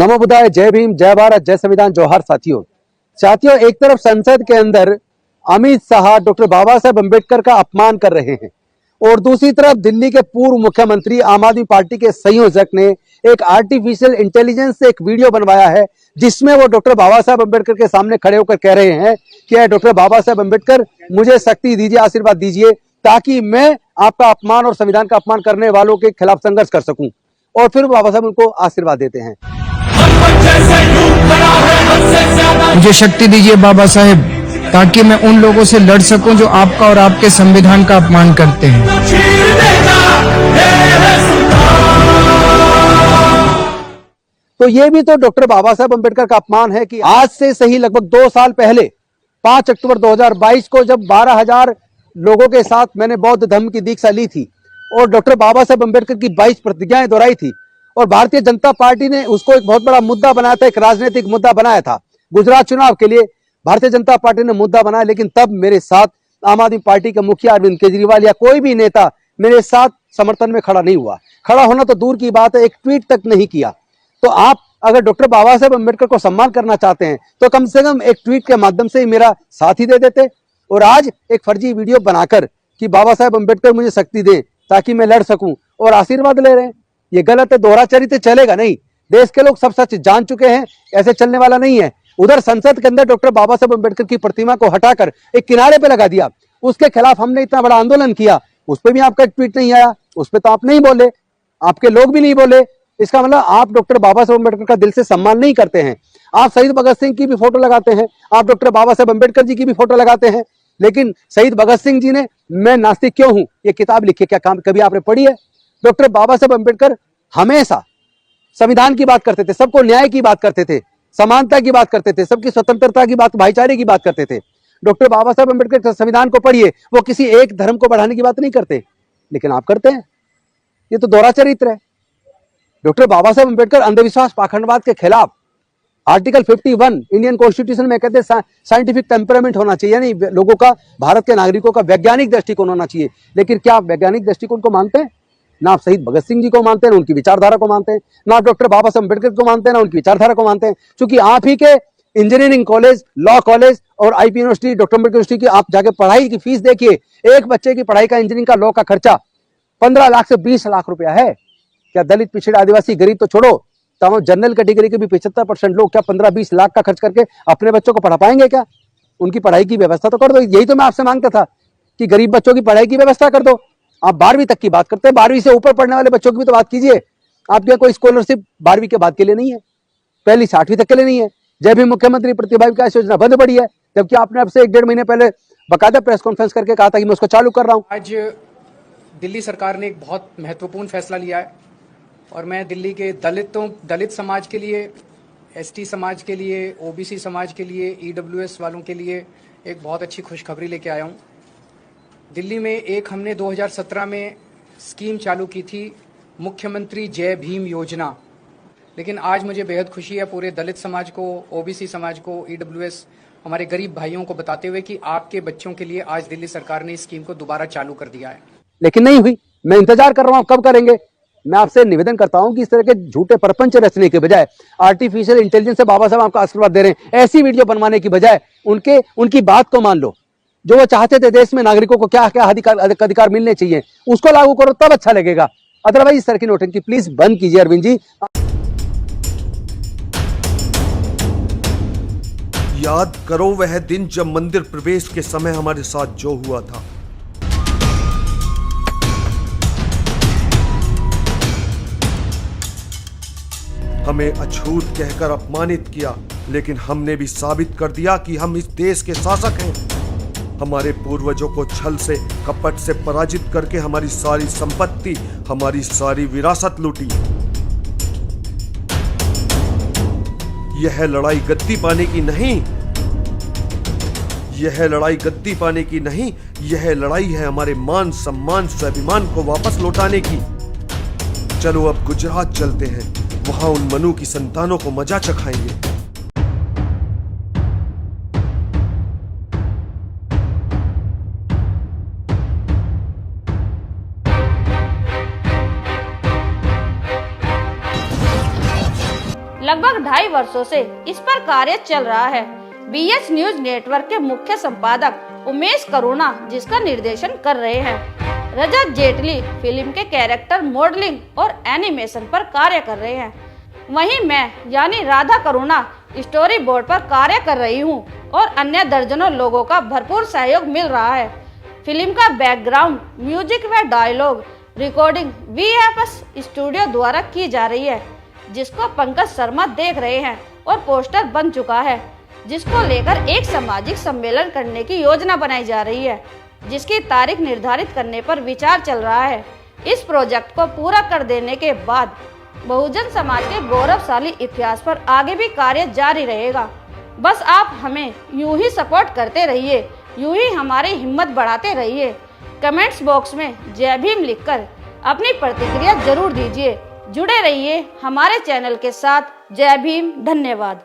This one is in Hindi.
नमो बुद्धाय, जय भीम, जय भारत, जय संविधान, जोहार साथियों। एक तरफ संसद के अंदर अमित शाह डॉक्टर बाबा साहेब अम्बेडकर का अपमान कर रहे हैं और दूसरी तरफ दिल्ली के पूर्व मुख्यमंत्री आम आदमी पार्टी के संयोजक ने एक आर्टिफिशियल इंटेलिजेंस से एक वीडियो बनवाया है जिसमें वो डॉक्टर बाबा साहेब अम्बेडकर के सामने खड़े होकर कह रहे हैं कि डॉक्टर बाबा साहेब अम्बेडकर मुझे शक्ति दीजिए, आशीर्वाद दीजिए ताकि मैं आपका अपमान और संविधान का अपमान करने वालों के खिलाफ संघर्ष कर सकूं। और फिर बाबा साहब उनको आशीर्वाद देते हैं। मुझे शक्ति दीजिए बाबा साहेब ताकि मैं उन लोगों से लड़ सकूं जो आपका और आपके संविधान का अपमान करते हैं। तो ये भी तो डॉक्टर बाबा साहेब अम्बेडकर का अपमान है कि आज से सही लगभग 2 साल पहले 5 अक्टूबर 2022 को जब 12,000 लोगों के साथ मैंने बौद्ध धर्म की दीक्षा ली थी और डॉक्टर बाबा साहेब अम्बेडकर की 22 प्रतिज्ञाएं दोहराई थी और भारतीय जनता पार्टी ने उसको एक बहुत बड़ा मुद्दा बनाया था, एक राजनीतिक मुद्दा बनाया था। गुजरात चुनाव के लिए भारतीय जनता पार्टी ने मुद्दा बनाया, लेकिन तब मेरे साथ आम आदमी पार्टी के मुखिया अरविंद केजरीवाल या कोई भी नेता मेरे साथ समर्थन में खड़ा नहीं हुआ। खड़ा होना तो दूर की बात है, एक ट्वीट तक नहीं किया। तो आप अगर डॉक्टर बाबा साहेब अम्बेडकर को सम्मान करना चाहते हैं तो कम से कम एक ट्वीट के माध्यम से ही मेरा साथ ही दे देते। और आज एक फर्जी वीडियो बनाकर कि बाबा साहेब अम्बेडकर मुझे शक्ति दें ताकि मैं लड़ सकूं और आशीर्वाद ले रहे हैं, ये गलत है। दोहरा चरित्र चलेगा नहीं। देश के लोग सब सच जान चुके हैं, ऐसे चलने वाला नहीं है। उधर संसद के अंदर डॉक्टर बाबा साहेब अम्बेडकर की प्रतिमा को हटाकर एक किनारे पे लगा दिया, उसके खिलाफ हमने इतना बड़ा आंदोलन किया, उस पर भी आपका ट्वीट नहीं आया, उस पर तो आप नहीं बोले, आपके लोग भी नहीं बोले। इसका मतलब आप डॉक्टर बाबा साहेब अम्बेडकर का दिल से सम्मान नहीं करते हैं। आप शहीद भगत सिंह की भी फोटो लगाते हैं, आप डॉक्टर बाबा साहेब अम्बेडकर जी की भी फोटो लगाते हैं, लेकिन शहीद भगत सिंह जी ने मैं नास्तिक क्यों हूं ये किताब लिखी, क्या काम कभी आपने पढ़ी है? डॉक्टर बाबा साहेब अम्बेडकर हमेशा संविधान की बात करते थे, सबको न्याय की बात करते थे, समानता की बात करते थे, सबकी स्वतंत्रता की बात, भाईचारे की बात करते थे। डॉक्टर बाबा साहेब अम्बेडकर संविधान को पढ़िए, वो किसी एक धर्म को बढ़ाने की बात नहीं करते, लेकिन आप करते हैं। ये तो दोहरा चरित्र है। डॉक्टर बाबा साहेब अम्बेडकर अंधविश्वास पाखंडवाद के खिलाफ आर्टिकल 51 इंडियन कॉन्स्टिट्यूशन में कहते हैं साइंटिफिक टेम्परामेंट होना चाहिए, यानी लोगों का, भारत के नागरिकों का वैज्ञानिक दृष्टिकोण होना चाहिए। लेकिन क्या आप वैज्ञानिक दृष्टिकोण को मानते हैं? ना आप शहीद भगत सिंह जी को मानते हैं, ना उनकी विचारधारा को मानते हैं, ना आप डॉक्टर बाबा साहेब अम्बेडकर को मानते हैं, ना उनकी विचारधारा को मानते हैं। क्योंकि आप ही के इंजीनियरिंग कॉलेज, लॉ कॉलेज और IP university, doctor Ambedkar university की आप जाके पढ़ाई की फीस देखिए। एक बच्चे की पढ़ाई का, इंजीनियरिंग का, लॉ का खर्चा 15 लाख से 20 लाख रुपया है। क्या दलित, पिछड़े, आदिवासी, गरीब तो छोड़ो, तमाम जनरल कैटेगरी के भी 75% लोग क्या 15-20 लाख का खर्च करके अपने बच्चों को पढ़ा पाएंगे? क्या उनकी पढ़ाई की व्यवस्था तो कर दो। यही तो मैं आपसे मांगता था कि गरीब बच्चों की पढ़ाई की व्यवस्था कर दो। आप 12वीं तक की बात करते हैं, 12वीं से ऊपर पढ़ने वाले बच्चों की भी तो बात कीजिए। आपके कोई स्कॉलरशिप 12वीं के बाद के लिए नहीं है, पहली 8वीं तक के लिए नहीं है। जय भी मुख्यमंत्री प्रतिभा विकास योजना बंद पड़ी है, जबकि आपने अब से 1-1.5 महीने पहले बकायदा प्रेस कॉन्फ्रेंस करके कहा था कि मैं उसको चालू कर रहा हूं। आज दिल्ली सरकार ने एक बहुत महत्वपूर्ण फैसला लिया है और मैं दिल्ली के दलित समाज के लिए, एसटी समाज के लिए, ओबीसी समाज के लिए, ईडब्ल्यूएस वालों के लिए एक बहुत अच्छी खुशखबरी लेके आया हूं। दिल्ली में हमने 2017 में स्कीम चालू की थी, मुख्यमंत्री जय भीम योजना। लेकिन आज मुझे बेहद खुशी है पूरे दलित समाज को, ओबीसी समाज को, ईडब्ल्यूएस, हमारे गरीब भाइयों को बताते हुए कि आपके बच्चों के लिए आज दिल्ली सरकार ने इस स्कीम को दोबारा चालू कर दिया है। लेकिन नहीं हुई। मैं इंतजार कर रहा हूं कब करेंगे। मैं आपसे निवेदन करता हूं कि इस तरह के झूठे प्रपंच रचने के बजाय आर्टिफिशियल इंटेलिजेंस से बाबा साहब आपका आशीर्वाद दे रहे हैं, ऐसी वीडियो बनवाने की बजाय उनकी बात को मान लो। जो वो चाहते थे देश में नागरिकों को क्या क्या अधिकार मिलने चाहिए, उसको लागू करो, तब अच्छा लगेगा। अदरवाइज इस तरह की नोटंकी प्लीज बंद कीजिए अरविंद जी। याद करो वह दिन जब मंदिर प्रवेश के समय हमारे साथ जो हुआ था। हमें अछूत कहकर अपमानित किया, लेकिन हमने भी साबित कर दिया कि हम इस देश के शासक हैं। हमारे पूर्वजों को छल से, कपट से पराजित करके हमारी सारी संपत्ति, हमारी सारी विरासत लूटी। यह लड़ाई गद्दी पाने की नहीं, यह लड़ाई गद्दी पाने की नहीं, यह लड़ाई है हमारे मान सम्मान, स्वाभिमान को वापस लौटाने की। चलो अब गुजरात चलते हैं, वहां उन मनु की संतानों को मजा चखाएंगे। लगभग 2.5 वर्षों से इस पर कार्य चल रहा है। BH न्यूज नेटवर्क के मुख्य संपादक उमेश करुणा जिसका निर्देशन कर रहे हैं। रजत जेटली फिल्म के कैरेक्टर मॉडलिंग और एनिमेशन पर कार्य कर रहे हैं। वहीं मैं यानी राधा करुणा स्टोरी बोर्ड पर कार्य कर रही हूं और अन्य दर्जनों लोगों का भरपूर सहयोग मिल रहा है। फिल्म का बैकग्राउंड म्यूजिक व डायलॉग रिकॉर्डिंग VFS स्टूडियो द्वारा की जा रही है, जिसको पंकज शर्मा देख रहे हैं और पोस्टर बन चुका है, जिसको लेकर एक सामाजिक सम्मेलन करने की योजना बनाई जा रही है, जिसकी तारीख निर्धारित करने पर विचार चल रहा है। इस प्रोजेक्ट को पूरा कर देने के बाद बहुजन समाज के गौरवशाली इतिहास पर आगे भी कार्य जारी रहेगा। बस आप हमें यूं ही सपोर्ट करते रहिए, यूं ही हमारी हिम्मत बढ़ाते रहिए। कमेंट्स बॉक्स में जय भीम लिखकर अपनी प्रतिक्रिया जरूर दीजिए। जुड़े रहिए हमारे चैनल के साथ। जय भीम, धन्यवाद।